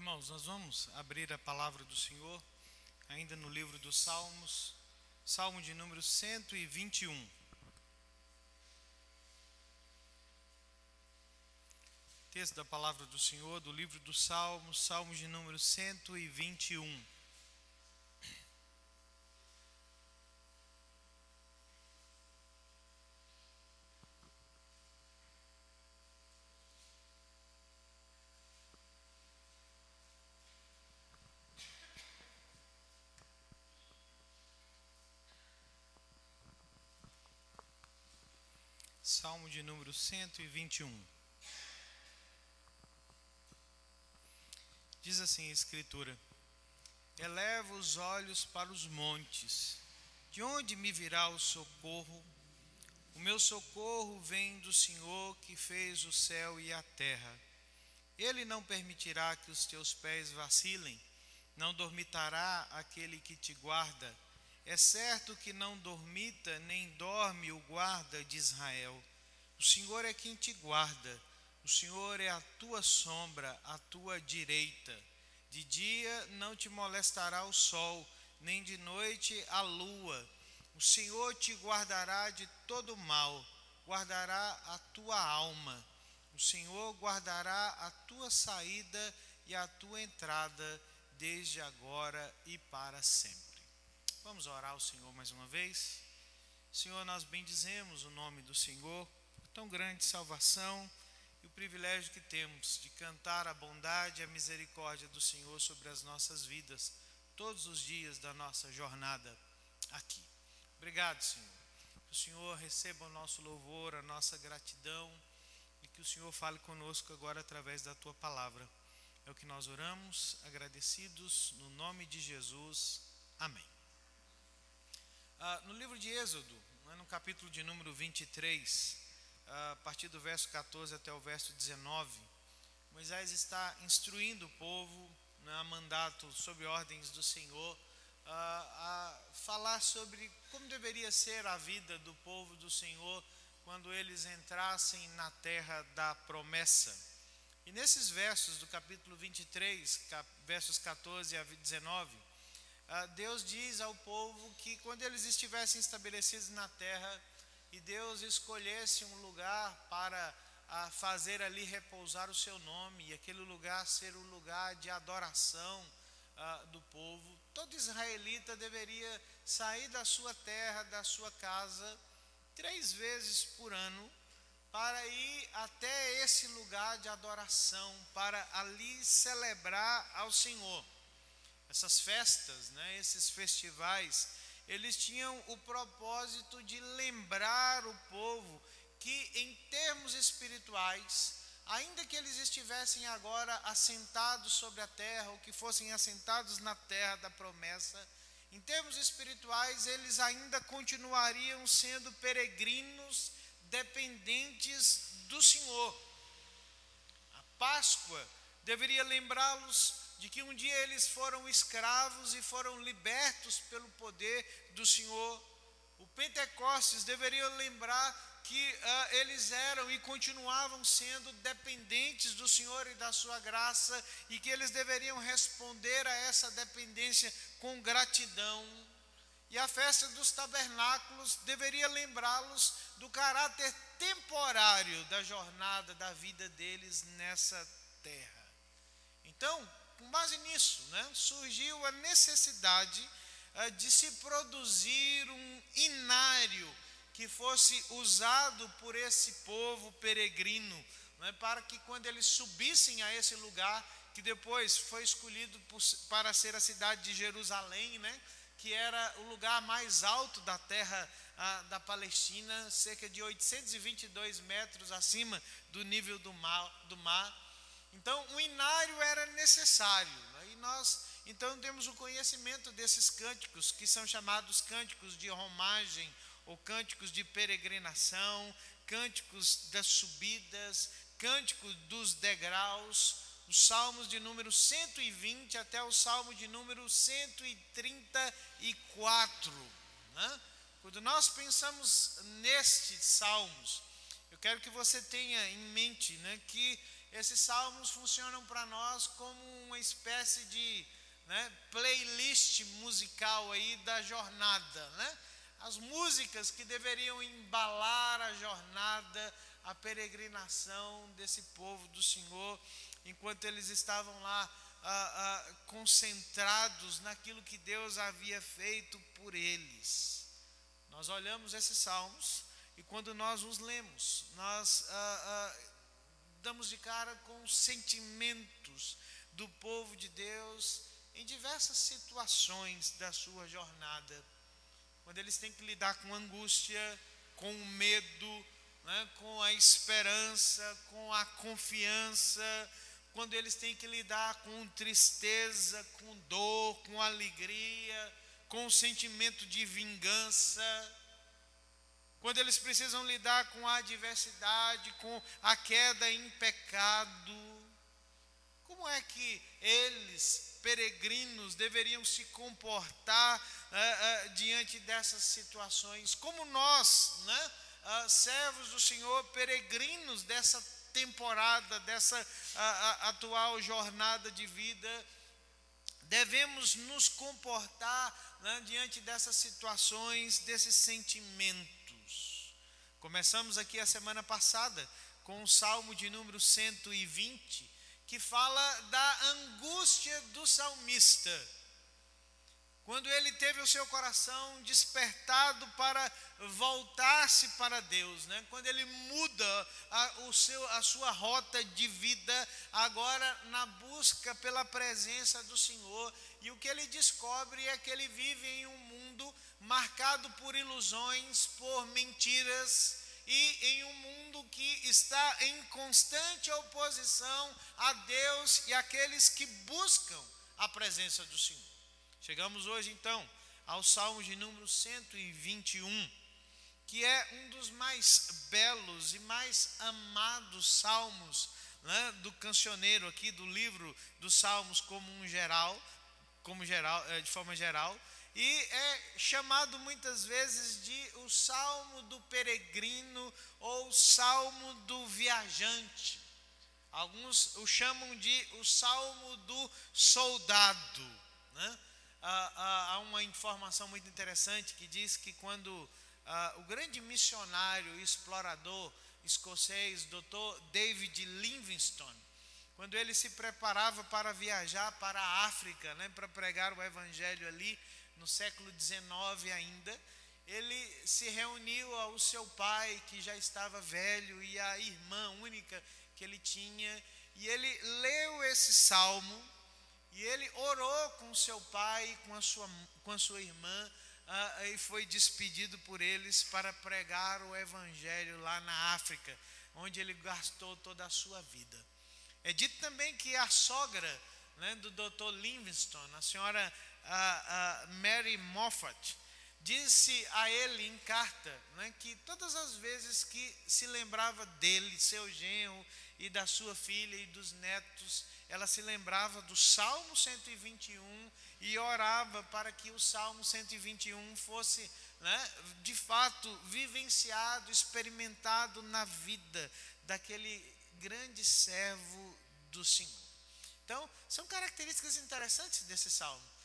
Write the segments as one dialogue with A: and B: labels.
A: Irmãos, nós vamos abrir a palavra do Senhor, ainda no livro dos Salmos, Salmo de número 121. Texto da palavra do Senhor, do livro dos Salmos, Salmo de número 121. Salmo de número 121. Diz assim a Escritura: Eleva os olhos para os montes, de onde me virá o socorro? O meu socorro vem do Senhor que fez o céu e a terra. Ele não permitirá que os teus pés vacilem, não dormitará aquele que te guarda. É certo que não dormita nem dorme o guarda de Israel. O Senhor é quem te guarda, o Senhor é a tua sombra, a tua direita. De dia não te molestará o sol, nem de noite a lua. O Senhor te guardará de todo mal, guardará a tua alma. O Senhor guardará a tua saída e a tua entrada, desde agora e para sempre. Vamos orar ao Senhor mais uma vez. Senhor, nós bendizemos o nome do Senhor, tão grande salvação e o privilégio que temos de cantar a bondade e a misericórdia do Senhor sobre as nossas vidas, todos os dias da nossa jornada aqui. Obrigado, Senhor. Que o Senhor receba o nosso louvor, a nossa gratidão e que o Senhor fale conosco agora através da Tua palavra. É o que nós oramos, agradecidos, no nome de Jesus. Amém. No livro de Êxodo, no capítulo de número 23, a partir do verso 14 até o verso 19, Moisés está instruindo o povo, a mandato, sob ordens do Senhor, a falar sobre como deveria ser a vida do povo do Senhor quando eles entrassem na terra da promessa. E nesses versos do capítulo 23, versos 14 a 19, Deus diz ao povo que quando eles estivessem estabelecidos na terra e Deus escolhesse um lugar para fazer ali repousar o seu nome, e aquele lugar ser o lugar de adoração do povo, todo israelita deveria sair da sua terra, da sua casa, 3 vezes por ano, para ir até esse lugar de adoração, para ali celebrar ao Senhor. Essas festas, esses festivais, eles tinham o propósito de lembrar o povo que, em termos espirituais, ainda que eles estivessem agora assentados sobre a terra, ou que fossem assentados na terra da promessa, em termos espirituais, eles ainda continuariam sendo peregrinos dependentes do Senhor. A Páscoa deveria lembrá-los de que um dia eles foram escravos e foram libertos pelo poder do Senhor. O Pentecostes deveria lembrar que eles eram e continuavam sendo dependentes do Senhor e da sua graça, e que eles deveriam responder a essa dependência com gratidão. E a festa dos tabernáculos deveria lembrá-los do caráter temporário da jornada da vida deles nessa terra. Então, com base nisso, surgiu a necessidade de se produzir um inário que fosse usado por esse povo peregrino, para que quando eles subissem a esse lugar, que depois foi escolhido para ser a cidade de Jerusalém, que era o lugar mais alto da terra da Palestina, cerca de 822 metros acima do nível do mar. Então, um inário era necessário, e nós então temos o conhecimento desses cânticos, que são chamados cânticos de romagem, ou cânticos de peregrinação, cânticos das subidas, cânticos dos degraus, os salmos de número 120 até o salmo de número 134. Quando nós pensamos nestes salmos, eu quero que você tenha em mente que esses salmos funcionam para nós como uma espécie de, playlist musical aí da jornada, as músicas que deveriam embalar a jornada, a peregrinação desse povo do Senhor, enquanto eles estavam lá concentrados naquilo que Deus havia feito por eles. Nós olhamos esses salmos e quando nós os lemos, nós damos de cara com os sentimentos do povo de Deus em diversas situações da sua jornada. Quando eles têm que lidar com angústia, com o medo, com a esperança, com a confiança, quando eles têm que lidar com tristeza, com dor, com alegria, com o sentimento de vingança, quando eles precisam lidar com a adversidade, com a queda em pecado. Como é que eles, peregrinos, deveriam se comportar diante dessas situações? Como nós, servos do Senhor, peregrinos dessa temporada, dessa atual jornada de vida, devemos nos comportar diante dessas situações, desses sentimentos. Começamos aqui a semana passada com o Salmo de número 120, que fala da angústia do salmista, quando ele teve o seu coração despertado para voltar-se para Deus, quando ele muda a sua rota de vida, agora na busca pela presença do Senhor, e o que ele descobre é que ele vive em um mundo marcado por ilusões, por mentiras, e em um mundo que está em constante oposição a Deus e àqueles que buscam a presença do Senhor. Chegamos hoje então ao Salmo de número 121, que é um dos mais belos e mais amados salmos do cancioneiro aqui do livro dos Salmos de forma geral, e é chamado muitas vezes de o Salmo do peregrino ou Salmo do viajante. Alguns o chamam de o Salmo do soldado, Há uma informação muito interessante que diz que quando o grande missionário e explorador escocês, Dr. David Livingstone, quando ele se preparava para viajar para a África, para pregar o evangelho ali, no século XIX ainda, ele se reuniu ao seu pai, que já estava velho, e a irmã única que ele tinha, e ele leu esse salmo, e ele orou com seu pai, com a sua irmã, e foi despedido por eles para pregar o evangelho lá na África, onde ele gastou toda a sua vida. É dito também que a sogra do Dr. Livingstone, a senhora Mary Moffat, disse a ele em carta que todas as vezes que se lembrava dele, seu genro e da sua filha e dos netos, ela se lembrava do Salmo 121 e orava para que o Salmo 121 fosse de fato vivenciado, experimentado na vida daquele grande servo do Senhor. Então, são características interessantes desse salmo.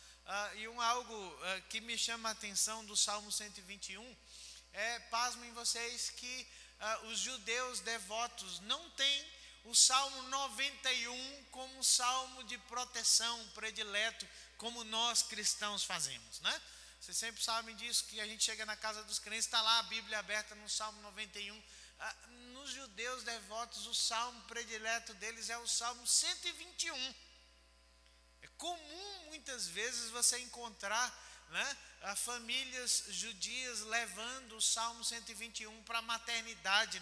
A: E algo que me chama a atenção do Salmo 121 pasmem vocês, que os judeus devotos não têm o Salmo 91 como um salmo de proteção predileto, como nós cristãos fazemos, Vocês sempre sabem disso, que a gente chega na casa dos crentes, está lá a Bíblia aberta no Salmo 91. Nos judeus devotos, o salmo predileto deles é o Salmo 121. É comum muitas vezes você encontrar famílias judias levando o Salmo 121 para a maternidade,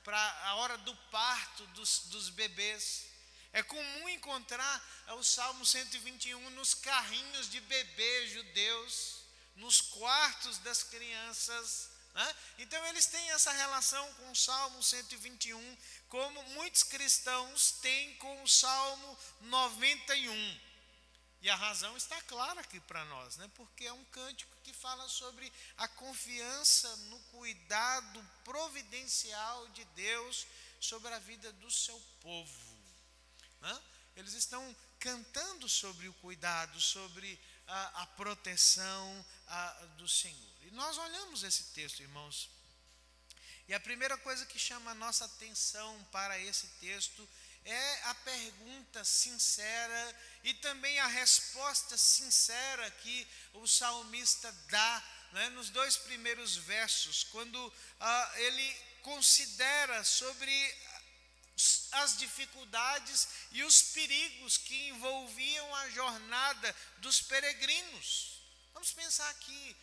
A: para a hora do parto dos bebês. É comum encontrar o Salmo 121 nos carrinhos de bebês judeus, nos quartos das crianças. Então eles têm essa relação com o Salmo 121, como muitos cristãos têm com o Salmo 91. E a razão está clara aqui para nós, porque é um cântico que fala sobre a confiança no cuidado providencial de Deus sobre a vida do seu povo. né? Eles estão cantando sobre o cuidado, sobre a proteção do Senhor. E nós olhamos esse texto, irmãos, e a primeira coisa que chama a nossa atenção para esse texto é a pergunta sincera e também a resposta sincera que o salmista dá, né, nos 2 primeiros versos, quando ele considera sobre as dificuldades e os perigos que envolviam a jornada dos peregrinos. Vamos pensar aqui,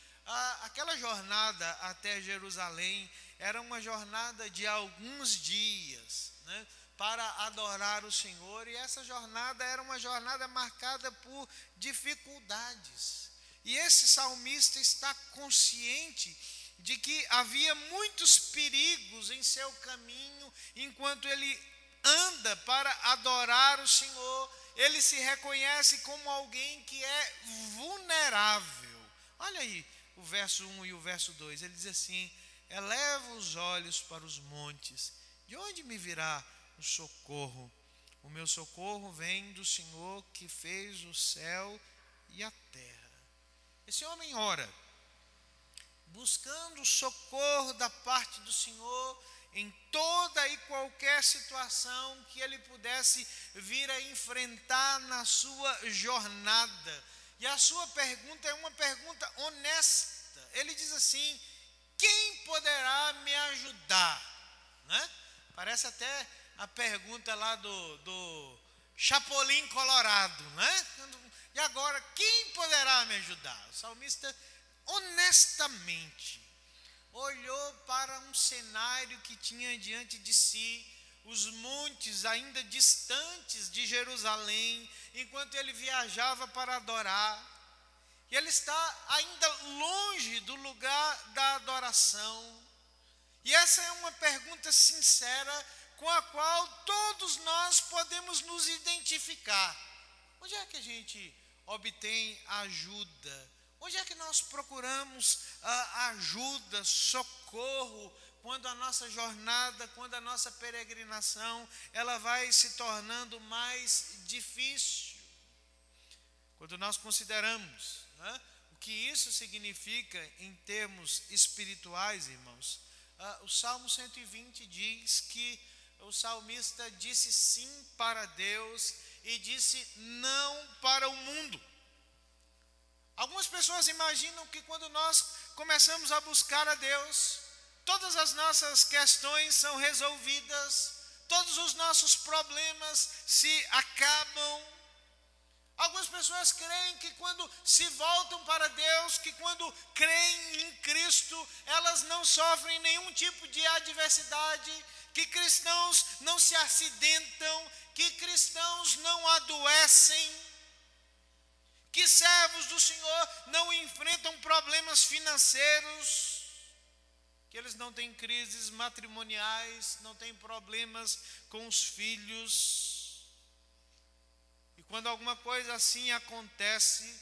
A: aquela jornada até Jerusalém era uma jornada de alguns dias, né, para adorar o Senhor, e essa jornada era uma jornada marcada por dificuldades. E esse salmista está consciente de que havia muitos perigos em seu caminho enquanto ele anda para adorar o Senhor. Ele se reconhece como alguém que é vulnerável. Olha aí o verso 1 e o verso 2, ele diz assim: eleva os olhos para os montes, de onde me virá o socorro? O meu socorro vem do Senhor que fez o céu e a terra. Esse homem ora, buscando o socorro da parte do Senhor em toda e qualquer situação que ele pudesse vir a enfrentar na sua jornada. E a sua pergunta é uma pergunta honesta. Ele diz assim: quem poderá me ajudar? Né? Parece até a pergunta lá do Chapolin Colorado, né? E agora, quem poderá me ajudar? O salmista honestamente olhou para um cenário que tinha diante de si, os montes ainda distantes de Jerusalém, enquanto ele viajava para adorar. E ele está ainda longe do lugar da adoração. E essa é uma pergunta sincera com a qual todos nós podemos nos identificar. Onde é que a gente obtém ajuda? Onde é que nós procuramos ajuda, socorro, quando a nossa jornada, quando a nossa peregrinação, ela vai se tornando mais difícil? Quando nós consideramos, né, o que isso significa em termos espirituais, irmãos, o Salmo 120 diz que o salmista disse sim para Deus e disse não para o mundo. Algumas pessoas imaginam que quando nós começamos a buscar a Deus, todas as nossas questões são resolvidas, todos os nossos problemas se acabam. Algumas pessoas creem que quando se voltam para Deus, que quando creem em Cristo, elas não sofrem nenhum tipo de adversidade, que cristãos não se acidentam, que cristãos não adoecem, que servos do Senhor não enfrentam problemas financeiros, que eles não têm crises matrimoniais, não têm problemas com os filhos. E quando alguma coisa assim acontece,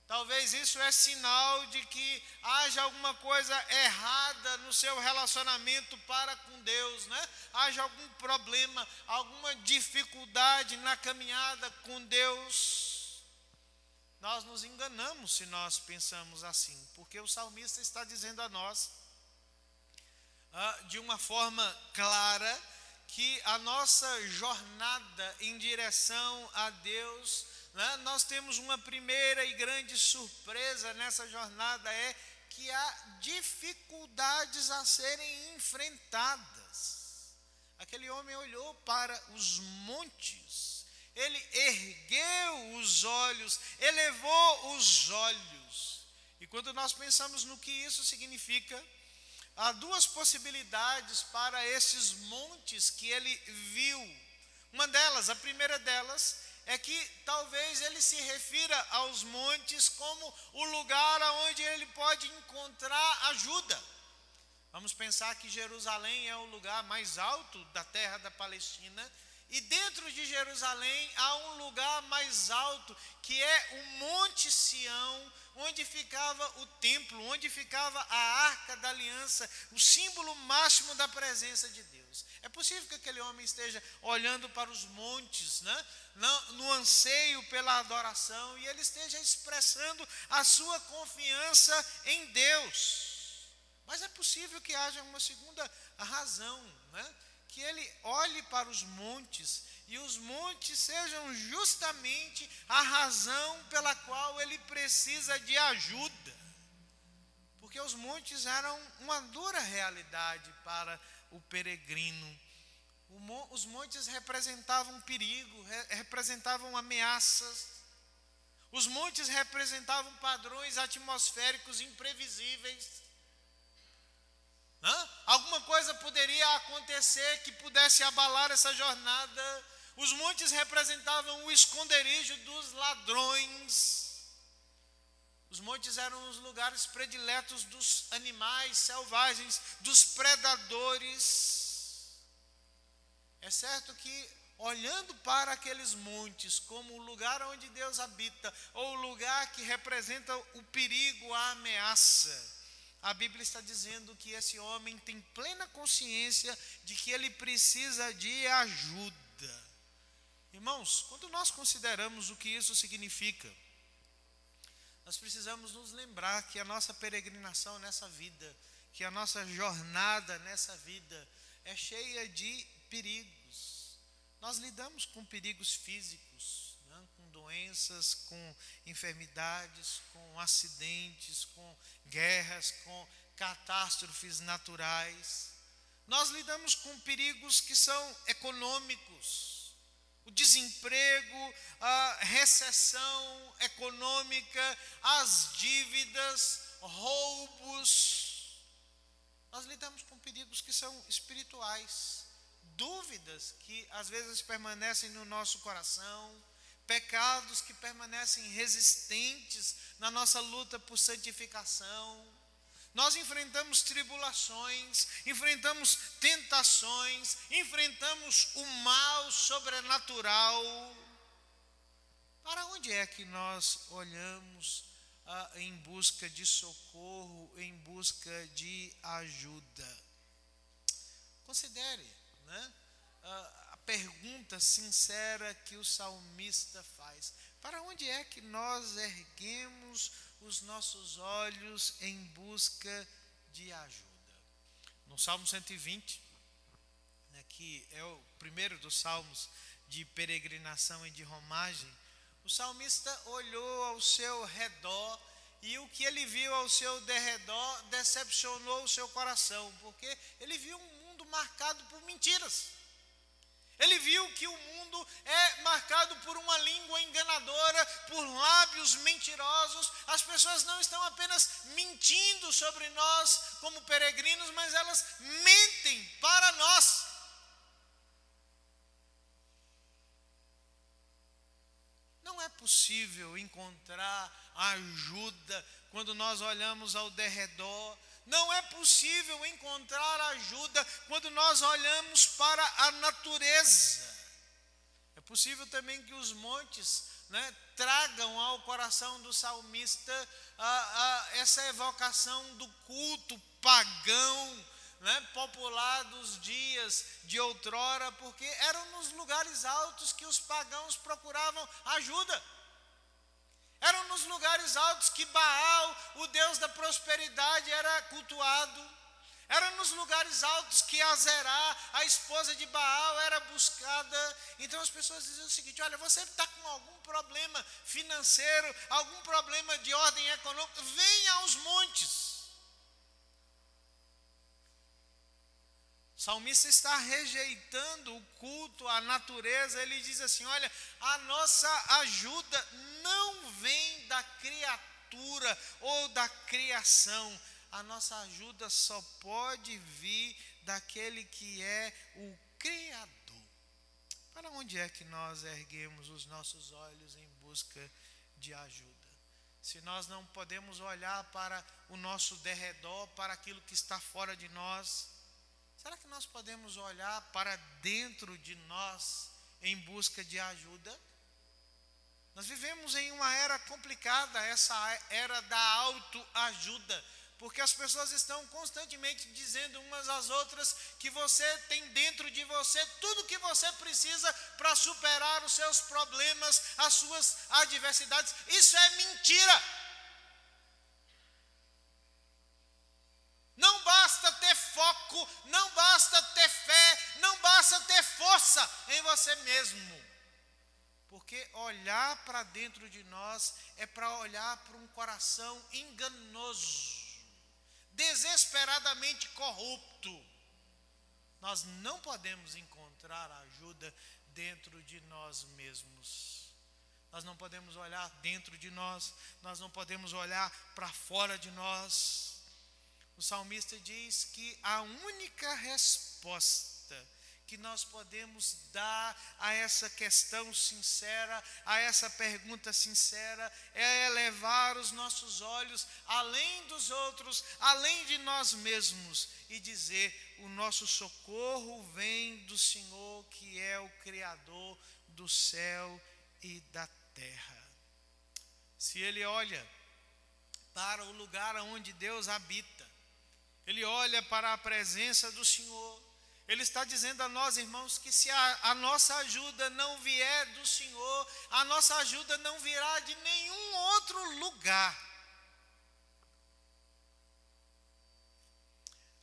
A: talvez isso é sinal de que haja alguma coisa errada no seu relacionamento para com Deus, né? Haja algum problema, alguma dificuldade na caminhada com Deus. Nós nos enganamos se nós pensamos assim, porque o salmista está dizendo a nós, de uma forma clara, que a nossa jornada em direção a Deus, né, nós temos uma primeira e grande surpresa nessa jornada, é que há dificuldades a serem enfrentadas. Aquele homem olhou para os montes, ele ergueu os olhos, elevou os olhos. E quando nós pensamos no que isso significa, há duas possibilidades para esses montes que ele viu. Uma delas, a primeira delas, é que talvez ele se refira aos montes como o lugar onde ele pode encontrar ajuda. Vamos pensar que Jerusalém é o lugar mais alto da terra da Palestina, E dentro de Jerusalém há um lugar mais alto, que é o Monte Sião, onde ficava o templo, onde ficava a Arca da Aliança, o símbolo máximo da presença de Deus. É possível que aquele homem esteja olhando para os montes, né, no anseio pela adoração, e ele esteja expressando a sua confiança em Deus. Mas é possível que haja uma segunda razão, né? Que ele olhe para os montes, e os montes sejam justamente a razão pela qual ele precisa de ajuda. Porque os montes eram uma dura realidade para o peregrino. Os montes representavam perigo, representavam ameaças. Os montes representavam padrões atmosféricos imprevisíveis. Alguma coisa poderia acontecer que pudesse abalar essa jornada. Os montes representavam o esconderijo dos ladrões. Os montes eram os lugares prediletos dos animais selvagens, dos predadores. É certo que, olhando para aqueles montes como o lugar onde Deus habita, ou o lugar que representa o perigo, a ameaça, a Bíblia está dizendo que esse homem tem plena consciência de que ele precisa de ajuda. Irmãos, quando nós consideramos o que isso significa, nós precisamos nos lembrar que a nossa peregrinação nessa vida, que a nossa jornada nessa vida é cheia de perigos. Nós lidamos com perigos físicos, com doenças, com enfermidades, com acidentes, com guerras, com catástrofes naturais. Nós lidamos com perigos que são econômicos, o desemprego, a recessão econômica, as dívidas, roubos. Nós lidamos com perigos que são espirituais, dúvidas que às vezes permanecem no nosso coração, pecados que permanecem resistentes na nossa luta por santificação. Nós enfrentamos tribulações, enfrentamos tentações, enfrentamos o mal sobrenatural. Para onde é que nós olhamos em busca de socorro, em busca de ajuda? Considere, a pergunta sincera que o salmista faz: para onde é que nós erguemos os nossos olhos em busca de ajuda? No Salmo 120, que é o primeiro dos salmos de peregrinação e de romagem, o salmista olhou ao seu redor, e o que ele viu ao seu derredor decepcionou o seu coração, porque ele viu um mundo marcado por mentiras. Ele viu que o mundo é marcado por uma língua enganadora, por lábios mentirosos. As pessoas não estão apenas mentindo sobre nós como peregrinos, mas elas mentem para nós. Não é possível encontrar ajuda quando nós olhamos ao derredor. Não é possível encontrar ajuda quando nós olhamos para a natureza. É possível também que os montes, tragam ao coração do salmista essa evocação do culto pagão, popular dos dias de outrora, porque eram nos lugares altos que os pagãos procuravam ajuda. Eram nos lugares altos que Baal, o deus da prosperidade, era cultuado. Eram nos lugares altos que Azerá, a esposa de Baal, era buscada. Então as pessoas diziam o seguinte: olha, você está com algum problema financeiro, algum problema de ordem econômica, venha aos montes. O salmista está rejeitando o culto à natureza. Ele diz assim: olha, a nossa ajuda não vem da criatura ou da criação. A nossa ajuda só pode vir daquele que é o Criador. Para onde é que nós erguemos os nossos olhos em busca de ajuda? Se nós não podemos olhar para o nosso derredor, para aquilo que está fora de nós, será que nós podemos olhar para dentro de nós em busca de ajuda. Nós vivemos em uma era complicada, essa era da autoajuda, porque as pessoas estão constantemente dizendo umas às outras que você tem dentro de você tudo o que você precisa para superar os seus problemas, as suas adversidades. Isso é mentira. Não basta ter foco, não basta ter fé, não basta ter força em você mesmo. Porque olhar para dentro de nós é para olhar para um coração enganoso, desesperadamente corrupto. Nós não podemos encontrar ajuda dentro de nós mesmos. Nós não podemos olhar dentro de nós, nós não podemos olhar para fora de nós. O salmista diz que a única resposta que nós podemos dar a essa questão sincera, a essa pergunta sincera, é elevar os nossos olhos além dos outros, além de nós mesmos, e dizer: o nosso socorro vem do Senhor, que é o Criador do céu e da terra. Se ele olha para o lugar onde Deus habita, ele olha para a presença do Senhor, ele está dizendo a nós, irmãos, que se a nossa ajuda não vier do Senhor, a nossa ajuda não virá de nenhum outro lugar.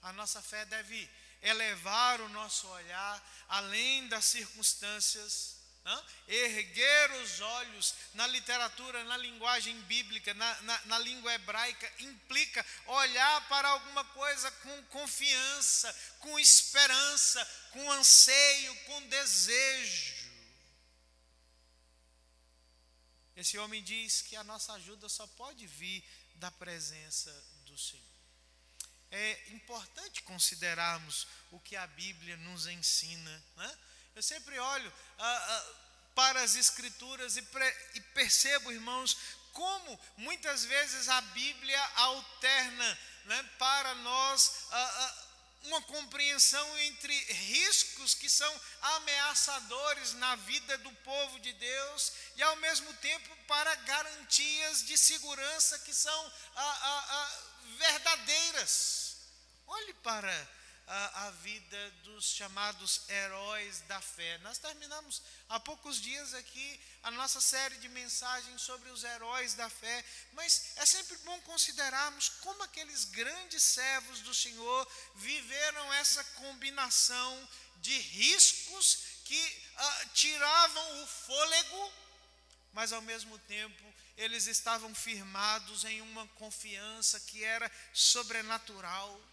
A: A nossa fé deve elevar o nosso olhar além das circunstâncias, erguer os olhos. Na literatura, na linguagem bíblica, na língua hebraica, implica olhar para alguma coisa com confiança, com esperança, com anseio, com desejo. Esse homem diz que a nossa ajuda só pode vir da presença do Senhor. É importante considerarmos o que a Bíblia nos ensina, né? Eu sempre olho para as Escrituras e percebo, irmãos, como muitas vezes a Bíblia alterna, né, para nós uma compreensão entre riscos que são ameaçadores na vida do povo de Deus e, ao mesmo tempo, para garantias de segurança que são verdadeiras. Olhe para a vida dos chamados heróis da fé. Nós terminamos há poucos dias aqui a nossa série de mensagens sobre os heróis da fé, mas é sempre bom considerarmos como aqueles grandes servos do Senhor viveram essa combinação de riscos que tiravam o fôlego, mas ao mesmo tempo eles estavam firmados em uma confiança que era sobrenatural.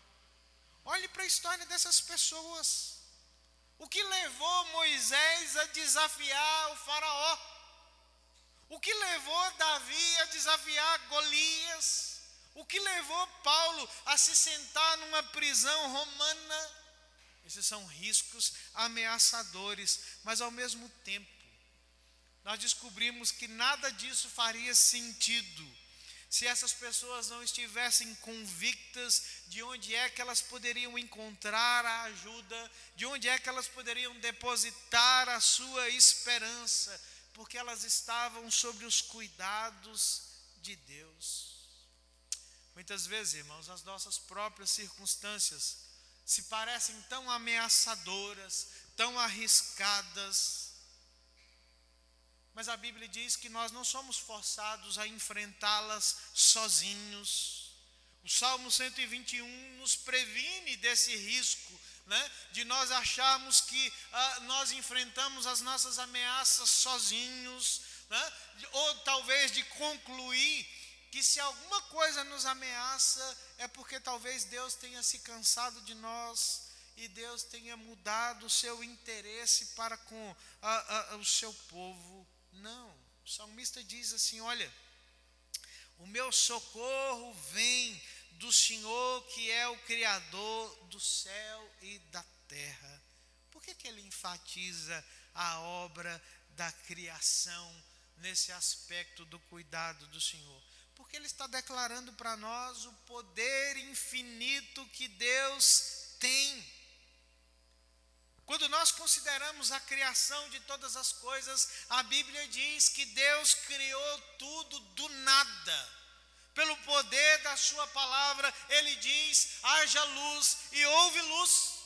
A: Olhe para a história dessas pessoas. O que levou Moisés a desafiar o faraó? O que levou Davi a desafiar Golias? O que levou Paulo a se sentar numa prisão romana? Esses são riscos ameaçadores, mas ao mesmo tempo, nós descobrimos que nada disso faria sentido se essas pessoas não estivessem convictas de onde é que elas poderiam encontrar a ajuda, de onde é que elas poderiam depositar a sua esperança, porque elas estavam sob os cuidados de Deus. Muitas vezes, irmãos, as nossas próprias circunstâncias se parecem tão ameaçadoras, tão arriscadas, mas a Bíblia diz que nós não somos forçados a enfrentá-las sozinhos. O Salmo 121 nos previne desse risco, né, de nós acharmos que nós enfrentamos as nossas ameaças sozinhos, né, ou talvez de concluir que se alguma coisa nos ameaça é porque talvez Deus tenha se cansado de nós e Deus tenha mudado o seu interesse para com o seu povo. Não, o salmista diz assim: olha, o meu socorro vem do Senhor, que é o Criador do céu e da terra. Por que ele enfatiza a obra da criação nesse aspecto do cuidado do Senhor? Porque ele está declarando para nós o poder infinito que Deus tem. Quando nós consideramos a criação de todas as coisas, a Bíblia diz que Deus criou tudo do nada. Pelo poder da sua palavra, Ele diz, haja luz e houve luz.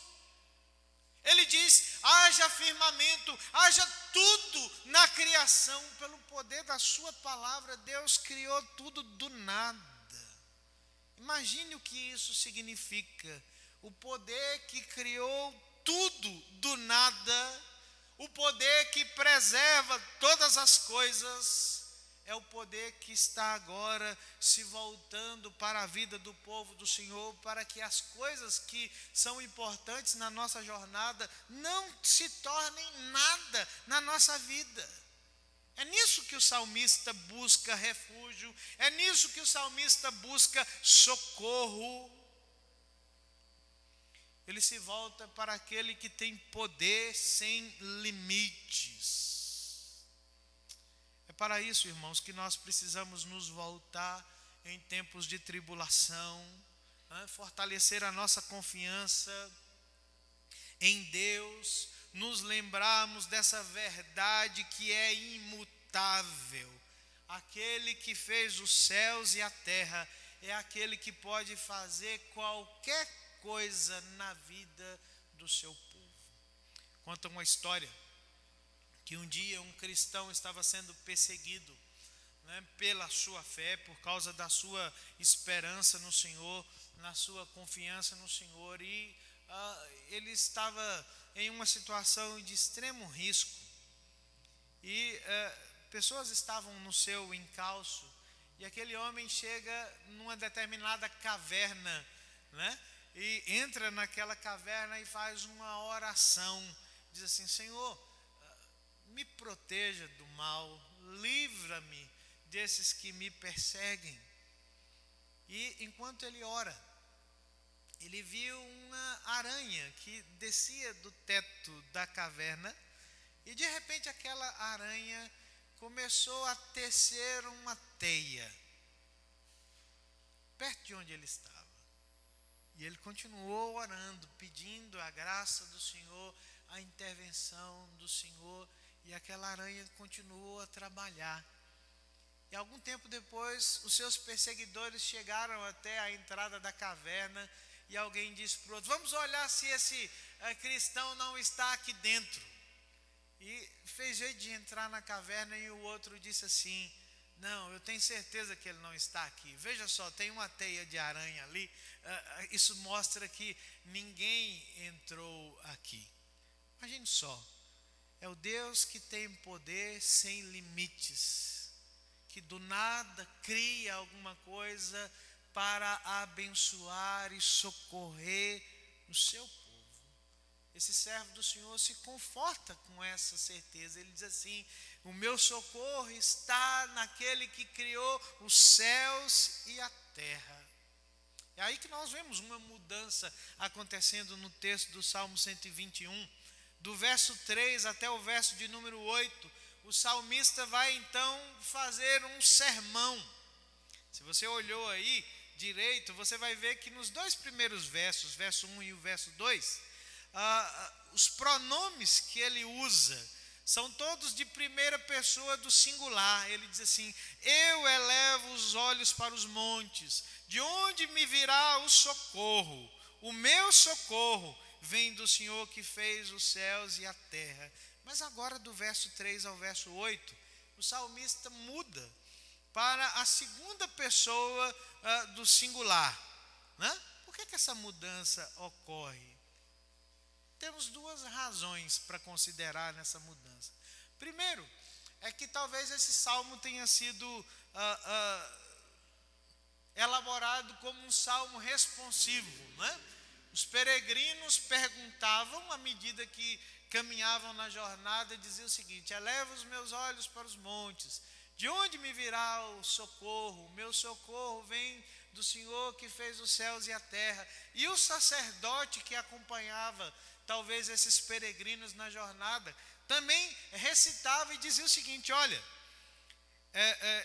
A: Ele diz, haja firmamento, haja tudo na criação. Pelo poder da sua palavra, Deus criou tudo do nada. Imagine o que isso significa. O poder que criou tudo do nada, o poder que preserva todas as coisas, é o poder que está agora se voltando para a vida do povo do Senhor, para que as coisas que são importantes na nossa jornada não se tornem nada na nossa vida. É nisso que o salmista busca refúgio, é nisso que o salmista busca socorro. Ele se volta para aquele que tem poder sem limites. É para isso, irmãos, que nós precisamos nos voltar em tempos de tribulação, fortalecer a nossa confiança em Deus, nos lembrarmos dessa verdade que é imutável. Aquele que fez os céus e a terra é aquele que pode fazer qualquer coisa na vida do seu povo. Conta uma história que um dia um cristão estava sendo perseguido, pela sua fé, por causa da sua esperança no Senhor, na sua confiança no Senhor, e ele estava em uma situação de extremo risco, e pessoas estavam no seu encalço, e aquele homem chega numa determinada caverna, e entra naquela caverna e faz uma oração, diz assim: Senhor, me proteja do mal, livra-me desses que me perseguem. E enquanto ele ora, ele viu uma aranha que descia do teto da caverna, e de repente aquela aranha começou a tecer uma teia perto de onde ele estava. E ele continuou orando, pedindo a graça do Senhor, a intervenção do Senhor, e aquela aranha continuou a trabalhar. E algum tempo depois, os seus perseguidores chegaram até a entrada da caverna, e alguém disse para o outro: vamos olhar se esse cristão não está aqui dentro. E fez jeito de entrar na caverna, e o outro disse assim: não, eu tenho certeza que ele não está aqui. Veja só, tem uma teia de aranha ali. Isso mostra que ninguém entrou aqui. Imagine só, é o Deus que tem poder sem limites, que do nada cria alguma coisa para abençoar e socorrer o seu povo. Esse servo do Senhor se conforta com essa certeza. Ele diz assim: o meu socorro está naquele que criou os céus e a terra. É aí que nós vemos uma mudança acontecendo no texto do Salmo 121. Do verso 3 até o verso de número 8, o salmista vai então fazer um sermão. Se você olhou aí direito, você vai ver que nos dois primeiros versos, verso 1 e o verso 2, os pronomes que ele usa são todos de primeira pessoa do singular. Ele diz assim: eu elevo os olhos para os montes, de onde me virá o socorro? O meu socorro vem do Senhor que fez os céus e a terra. Mas agora, do verso 3 ao verso 8, o salmista muda para a segunda pessoa do singular. Por que essa mudança ocorre? Temos duas razões para considerar nessa mudança. Primeiro, é que talvez esse salmo tenha sido elaborado como um salmo responsivo. Os peregrinos perguntavam, à medida que caminhavam na jornada, diziam o seguinte: eleva os meus olhos para os montes, de onde me virá o socorro? O meu socorro vem do Senhor que fez os céus e a terra. E o sacerdote que acompanhava talvez esses peregrinos na jornada também recitava e dizia o seguinte: olha,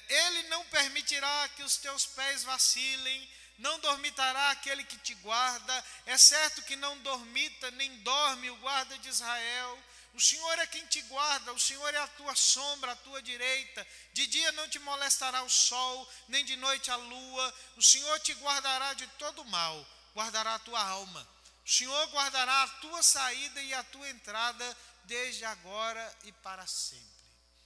A: ele não permitirá que os teus pés vacilem, não dormitará aquele que te guarda. É certo que não dormita nem dorme o guarda de Israel. O Senhor é quem te guarda, o Senhor é a tua sombra, a tua direita. De dia não te molestará o sol, nem de noite a lua. O Senhor te guardará de todo mal, guardará a tua alma. O Senhor guardará a tua saída e a tua entrada, desde agora e para sempre.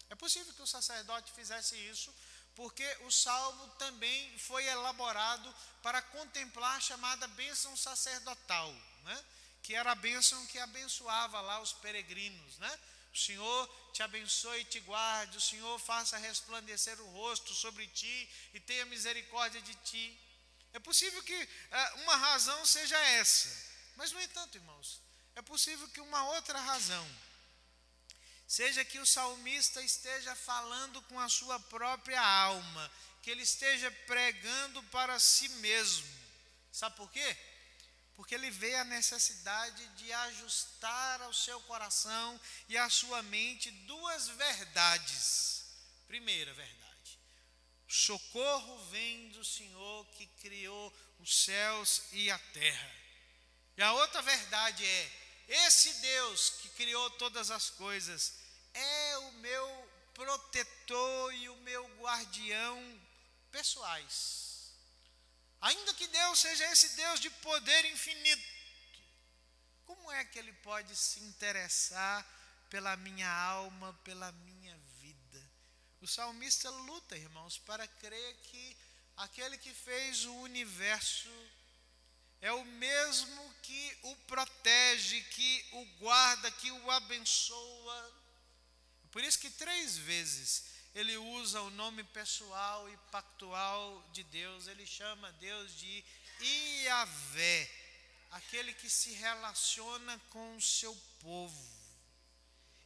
A: É possível que o sacerdote fizesse isso, porque o salmo também foi elaborado para contemplar a chamada bênção sacerdotal, né? Que era a bênção que abençoava lá os peregrinos, né? O Senhor te abençoe e te guarde, o Senhor faça resplandecer o rosto sobre ti e tenha misericórdia de ti. É possível que uma razão seja essa, mas no entanto, irmãos, é possível que uma outra razão seja que o salmista esteja falando com a sua própria alma, que ele esteja pregando para si mesmo. Sabe por quê? Porque ele vê a necessidade de ajustar ao seu coração e à sua mente duas verdades. Primeira verdade: socorro vem do Senhor que criou os céus e a terra. E a outra verdade é: esse Deus que criou todas as coisas é o meu protetor e o meu guardião pessoais. Ainda que Deus seja esse Deus de poder infinito, como é que Ele pode se interessar pela minha alma, pela minha vida? O salmista luta, irmãos, para crer que aquele que fez o universo é o mesmo que o protege, que o guarda, que o abençoa. Por isso que 3 vezes ele usa o nome pessoal e pactual de Deus. Ele chama Deus de Iavé, aquele que se relaciona com o seu povo.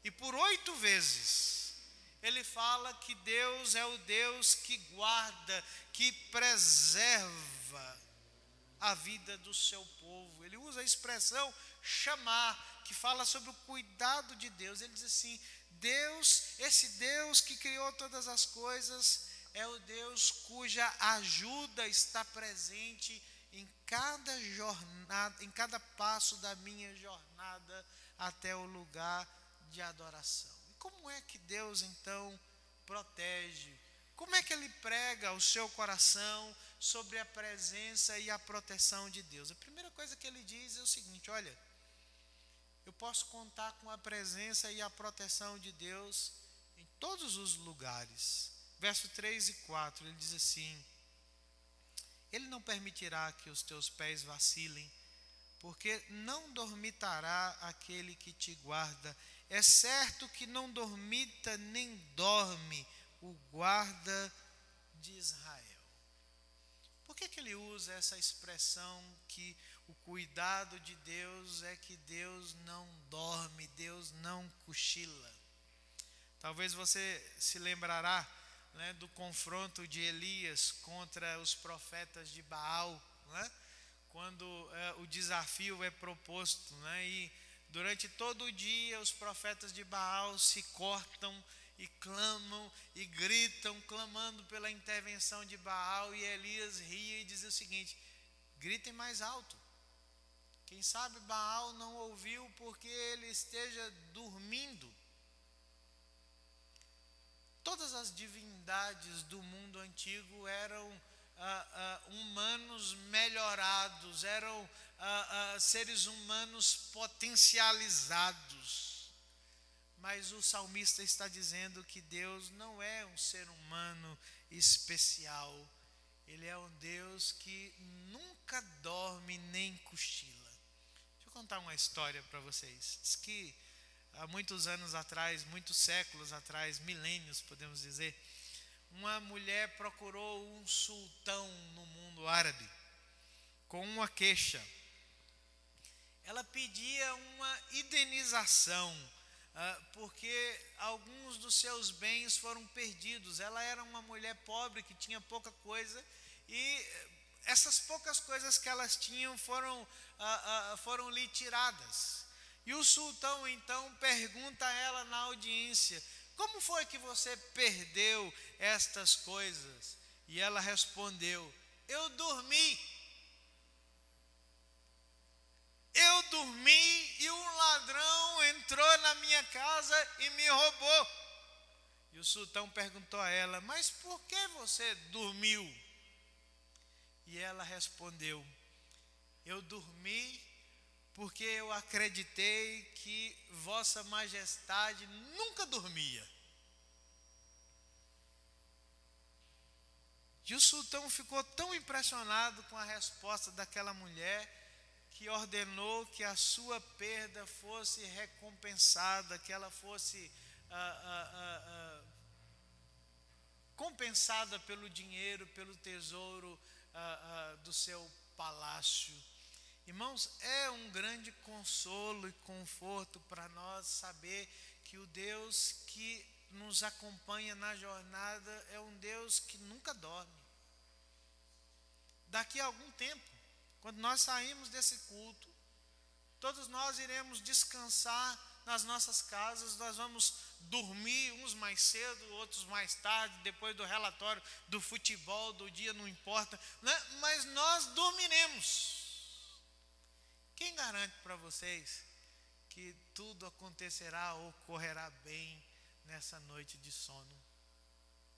A: E por 8 vezes ele fala que Deus é o Deus que guarda, que preserva a vida do seu povo. Ele usa a expressão chamar, que fala sobre o cuidado de Deus. Ele diz assim: Deus, esse Deus que criou todas as coisas, é o Deus cuja ajuda está presente em cada jornada, em cada passo da minha jornada até o lugar de adoração. E como é que Deus então protege? Como é que Ele prega o seu coração sobre a presença e a proteção de Deus? A primeira coisa que Ele diz é o seguinte: olha, eu posso contar com a presença e a proteção de Deus em todos os lugares. Verso 3 e 4, ele diz assim: Ele não permitirá que os teus pés vacilem, porque não dormitará aquele que te guarda. É certo que não dormita nem dorme o guarda de Israel. Por que ele usa essa expressão que o cuidado de Deus é que Deus não dorme, Deus não cochila? Talvez você se lembrará, né, do confronto de Elias contra os profetas de Baal, né, quando o desafio é proposto, né, e durante todo o dia os profetas de Baal se cortam e clamam e gritam, clamando pela intervenção de Baal, e Elias ria e diz o seguinte: gritem mais alto. Quem sabe Baal não ouviu porque ele esteja dormindo. Todas as divindades do mundo antigo eram humanos melhorados, eram seres humanos potencializados. Mas o salmista está dizendo que Deus não é um ser humano especial. Ele é um Deus que nunca dorme nem cochila. Deixa eu contar uma história para vocês. Diz que há muitos anos atrás, muitos séculos atrás, milênios podemos dizer, uma mulher procurou um sultão no mundo árabe com uma queixa. Ela pedia uma indenização, porque alguns dos seus bens foram perdidos. Ela era uma mulher pobre que tinha pouca coisa, e essas poucas coisas que elas tinham foram lhe tiradas. E o sultão então pergunta a ela na audiência: como foi que você perdeu estas coisas? E ela respondeu: eu dormi. eu dormi e um ladrão entrou na minha casa e me roubou. E o sultão perguntou a ela: mas por que você dormiu? E ela respondeu: eu dormi porque eu acreditei que Vossa Majestade nunca dormia. E o sultão ficou tão impressionado com a resposta daquela mulher que ordenou que a sua perda fosse recompensada, que ela fosse compensada pelo dinheiro, pelo tesouro do seu palácio. Irmãos, é um grande consolo e conforto para nós saber que o Deus que nos acompanha na jornada é um Deus que nunca dorme. Daqui a algum tempo, quando nós saímos desse culto, todos nós iremos descansar nas nossas casas, nós vamos dormir, uns mais cedo, outros mais tarde, depois do relatório do futebol, do dia, não importa, né? Mas nós dormiremos. Quem garante para vocês que tudo acontecerá ou correrá bem nessa noite de sono?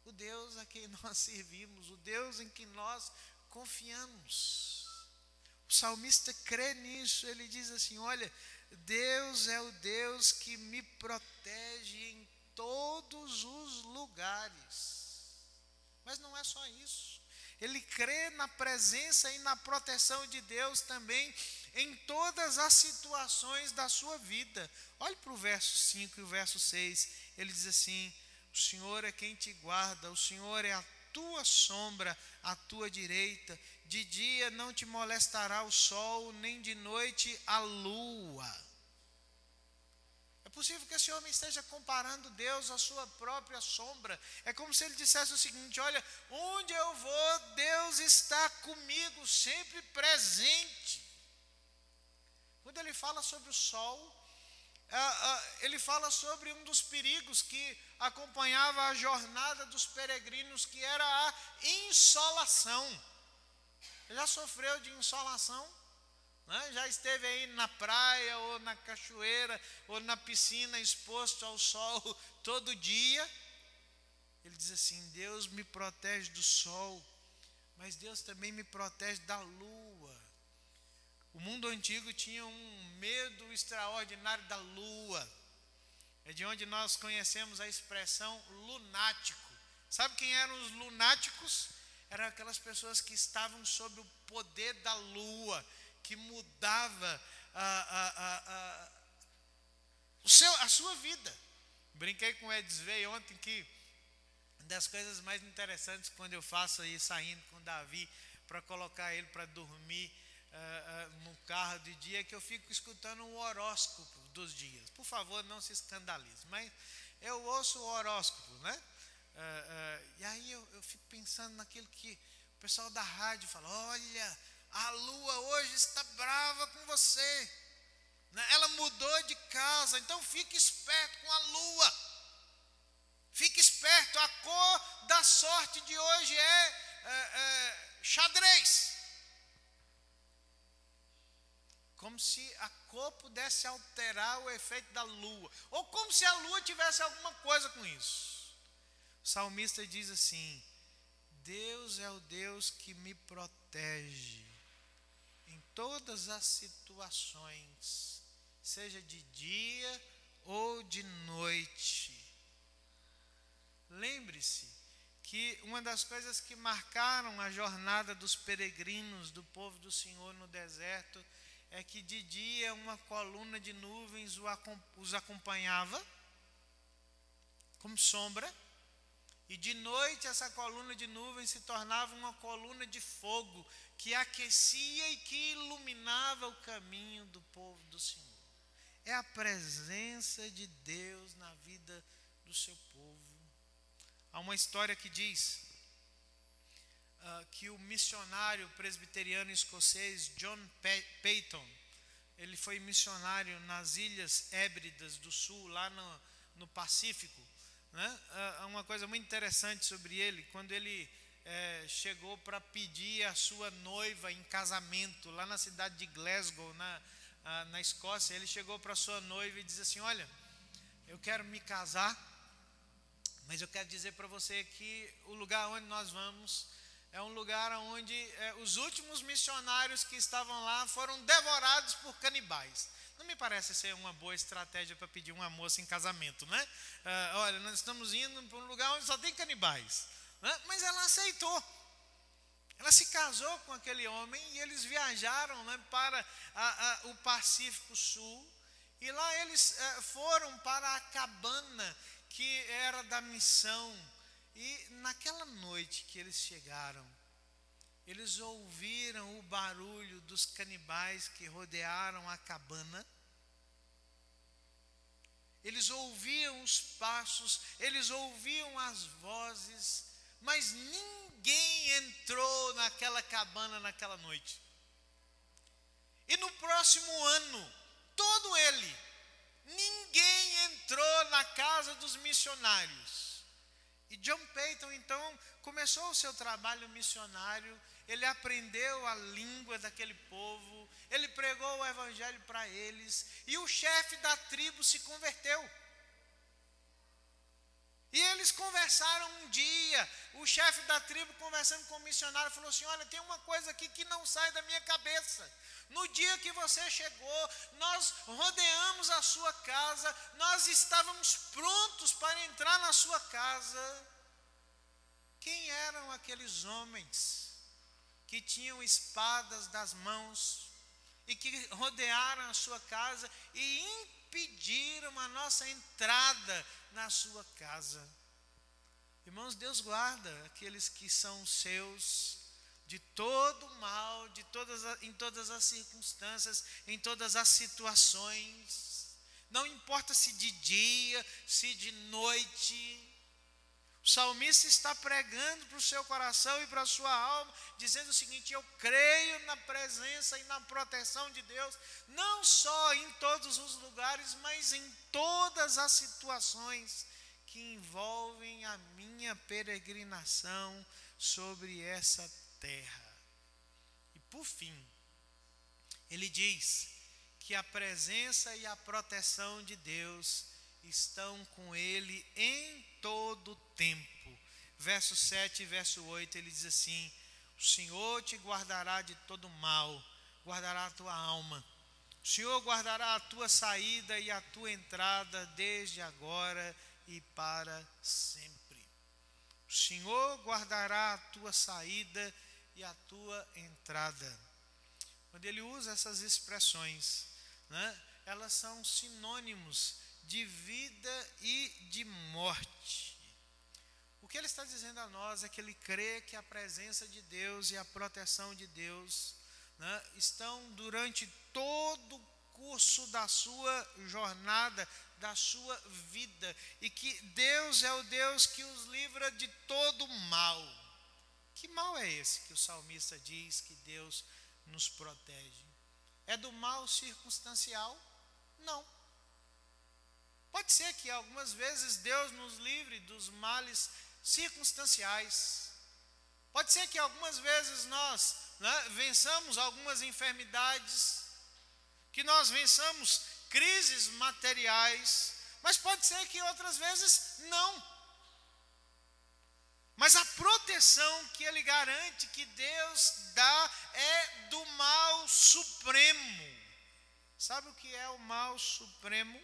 A: O Deus a quem nós servimos, o Deus em que nós confiamos. O salmista crê nisso, ele diz assim: olha, Deus é o Deus que me protege em todos os lugares. Mas não é só isso. Ele crê na presença e na proteção de Deus também em todas as situações da sua vida. Olhe para o verso 5 e o verso 6. Ele diz assim: o Senhor é quem te guarda, o Senhor é a tua sombra à tua direita. De dia não te molestará o sol, nem de noite a lua. É possível que esse homem esteja comparando Deus à sua própria sombra. É como se ele dissesse o seguinte: olha, onde eu vou, Deus está comigo, sempre presente. Quando ele fala sobre o sol, ele fala sobre um dos perigos que acompanhava a jornada dos peregrinos, que era a insolação. Já sofreu de insolação? Né? Já esteve aí na praia, ou na cachoeira, ou na piscina, exposto ao sol todo dia? Ele diz assim: Deus me protege do sol, mas Deus também me protege da lua. O mundo antigo tinha um medo extraordinário da lua. É de onde nós conhecemos a expressão lunático. Sabe quem eram os lunáticos? Eram aquelas pessoas que estavam sob o poder da lua, que mudava a sua vida. Brinquei com o Edsvei ontem que uma das coisas mais interessantes quando eu faço aí saindo com o Davi para colocar ele para dormir no carro de dia, que eu fico escutando o horóscopo dos dias. Por favor, não se escandalize, mas eu ouço o horóscopo, né? E aí eu fico pensando naquilo que o pessoal da rádio fala: olha, a lua hoje está brava com você, né? Ela mudou de casa, então fique esperto com a lua. Fique esperto, a cor da sorte de hoje é xadrez. Como se a cor pudesse alterar o efeito da lua, ou como se a lua tivesse alguma coisa com isso. O salmista diz assim: Deus é o Deus que me protege em todas as situações, seja de dia ou de noite. Lembre-se que uma das coisas que marcaram a jornada dos peregrinos do povo do Senhor no deserto é que de dia uma coluna de nuvens os acompanhava como sombra, e de noite essa coluna de nuvens se tornava uma coluna de fogo que aquecia e que iluminava o caminho do povo do Senhor. É a presença de Deus na vida do seu povo. Há uma história que diz que o missionário presbiteriano escocês John Peyton, ele foi missionário nas Ilhas Hébridas do Sul, lá no Pacífico, né? Uma coisa muito interessante sobre ele: quando ele chegou para pedir a sua noiva em casamento lá na cidade de Glasgow, na Escócia. Ele chegou para sua noiva e disse assim: olha, eu quero me casar, mas eu quero dizer para você que o lugar onde nós vamos é um lugar onde os últimos missionários que estavam lá foram devorados por canibais. Não me parece ser uma boa estratégia para pedir uma moça em casamento, né? Olha, nós estamos indo para um lugar onde só tem canibais, né? Mas ela aceitou. Ela se casou com aquele homem e eles viajaram, né, para o Pacífico Sul. E lá eles foram para a cabana que era da missão. E naquela noite que eles chegaram, eles ouviram o barulho dos canibais que rodearam a cabana. Eles ouviam os passos, eles ouviam as vozes, mas ninguém entrou naquela cabana naquela noite. E no próximo ano, todo ele, ninguém entrou na casa dos missionários. E John Peyton, então, começou o seu trabalho missionário. Ele aprendeu a língua daquele povo, ele pregou o evangelho para eles, e o chefe da tribo se converteu. E eles conversaram um dia, o chefe da tribo conversando com o missionário, falou assim: olha, tem uma coisa aqui que não sai da minha cabeça. No dia que você chegou, nós rodeamos a sua casa, nós estávamos prontos para entrar na sua casa. Quem eram aqueles homens que tinham espadas das mãos e que rodearam a sua casa e impediram a nossa entrada na sua casa? Irmãos, Deus guarda aqueles que são seus de todo mal, em todas as circunstâncias, em todas as situações. Não importa se de dia, se de noite. O salmista está pregando para o seu coração e para a sua alma, dizendo o seguinte: eu creio na presença e na proteção de Deus, não só em todos os lugares, mas em todas as situações que envolvem a minha peregrinação sobre essa terra. E por fim, ele diz que a presença e a proteção de Deus estão com ele em todo o tempo. Verso 7 e verso 8, ele diz assim: o Senhor te guardará de todo mal, guardará a tua alma. O Senhor guardará a tua saída e a tua entrada desde agora e para sempre. O Senhor guardará a tua saída e a tua entrada. Quando ele usa essas expressões, né, elas são sinônimos de vida e de morte. O que ele está dizendo a nós é que ele crê que a presença de Deus e a proteção de Deus, né, estão durante todo o curso da sua jornada, da sua vida, e que Deus é o Deus que os livra de todo mal. Que mal é esse que o salmista diz que Deus nos protege? É do mal circunstancial? Não. Pode ser que algumas vezes Deus nos livre dos males circunstanciais. Pode ser que algumas vezes nós, né, vençamos algumas enfermidades, que nós vençamos crises materiais, mas pode ser que outras vezes não. Mas a proteção que ele garante que Deus dá é do mal supremo. Sabe o que é o mal supremo?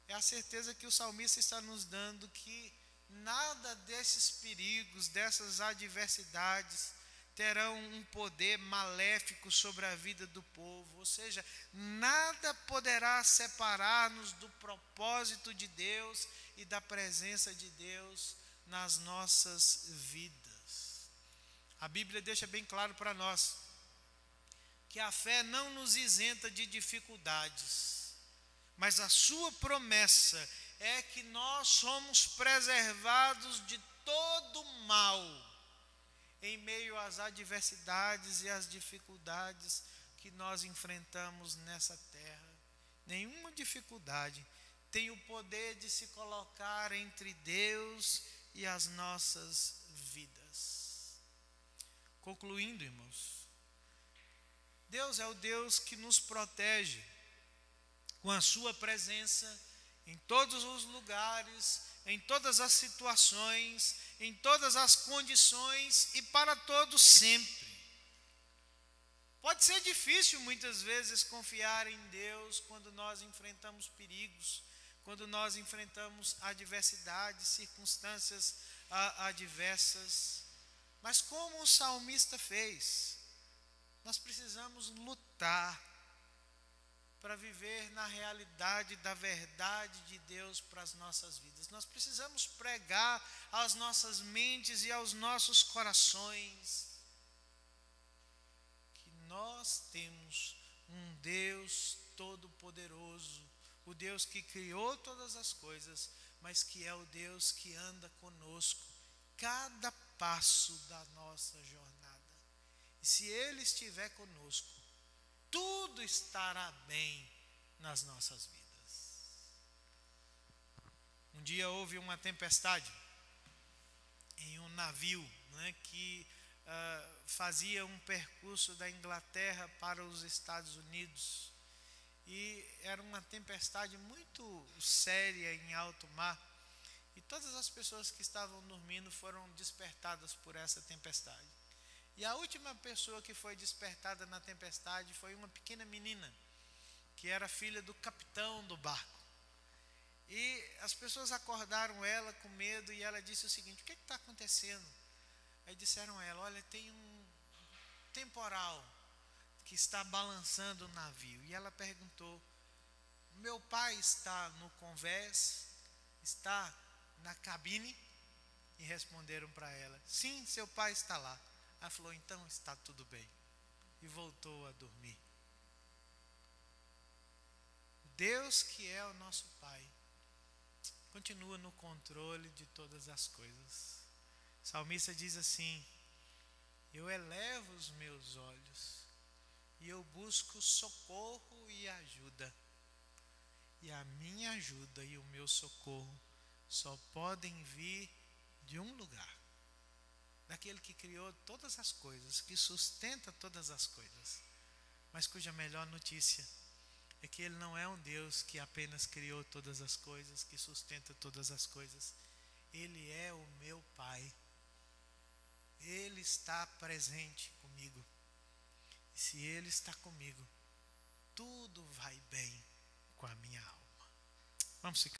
A: É a certeza que o salmista está nos dando que nada desses perigos, dessas adversidades, terão um poder maléfico sobre a vida do povo. Ou seja, nada poderá separar-nos do propósito de Deus e da presença de Deus nas nossas vidas. A Bíblia deixa bem claro para nós que a fé não nos isenta de dificuldades, mas a sua promessa é que nós somos preservados de todo mal em meio às adversidades e às dificuldades que nós enfrentamos nessa terra. Nenhuma dificuldade tem o poder de se colocar entre Deus e as nossas vidas. Concluindo, irmãos, Deus é o Deus que nos protege com a sua presença em todos os lugares, em todas as situações, em todas as condições e para todos sempre. Pode ser difícil muitas vezes confiar em Deus quando nós enfrentamos perigos, quando nós enfrentamos adversidades, circunstâncias adversas. Mas como o salmista fez, nós precisamos lutar para viver na realidade da verdade de Deus para as nossas vidas. Nós precisamos pregar às nossas mentes e aos nossos corações que nós temos um Deus todo-poderoso, o Deus que criou todas as coisas, mas que é o Deus que anda conosco cada passo da nossa jornada. E se Ele estiver conosco, tudo estará bem nas nossas vidas. Um dia houve uma tempestade em um navio, que fazia um percurso da Inglaterra para os Estados Unidos. E era uma tempestade muito séria em alto mar. E todas as pessoas que estavam dormindo foram despertadas por essa tempestade. E a última pessoa que foi despertada na tempestade foi uma pequena menina, que era filha do capitão do barco. E as pessoas acordaram ela com medo e ela disse o seguinte: o que está acontecendo? Aí disseram a ela: olha, tem um temporal que está balançando o navio. E ela perguntou: meu pai está no convés? Está na cabine? E responderam para ela: sim, seu pai está lá. Ela falou: então está tudo bem. E voltou a dormir. Deus, que é o nosso Pai, continua no controle de todas as coisas. O salmista diz assim: eu elevo os meus olhos e eu busco socorro e ajuda. E a minha ajuda e o meu socorro só podem vir de um lugar, daquele que criou todas as coisas, que sustenta todas as coisas, mas cuja melhor notícia é que Ele não é um Deus que apenas criou todas as coisas, que sustenta todas as coisas. Ele é o meu Pai. Ele está presente comigo. E se Ele está comigo, tudo vai bem com a minha alma. Vamos ficar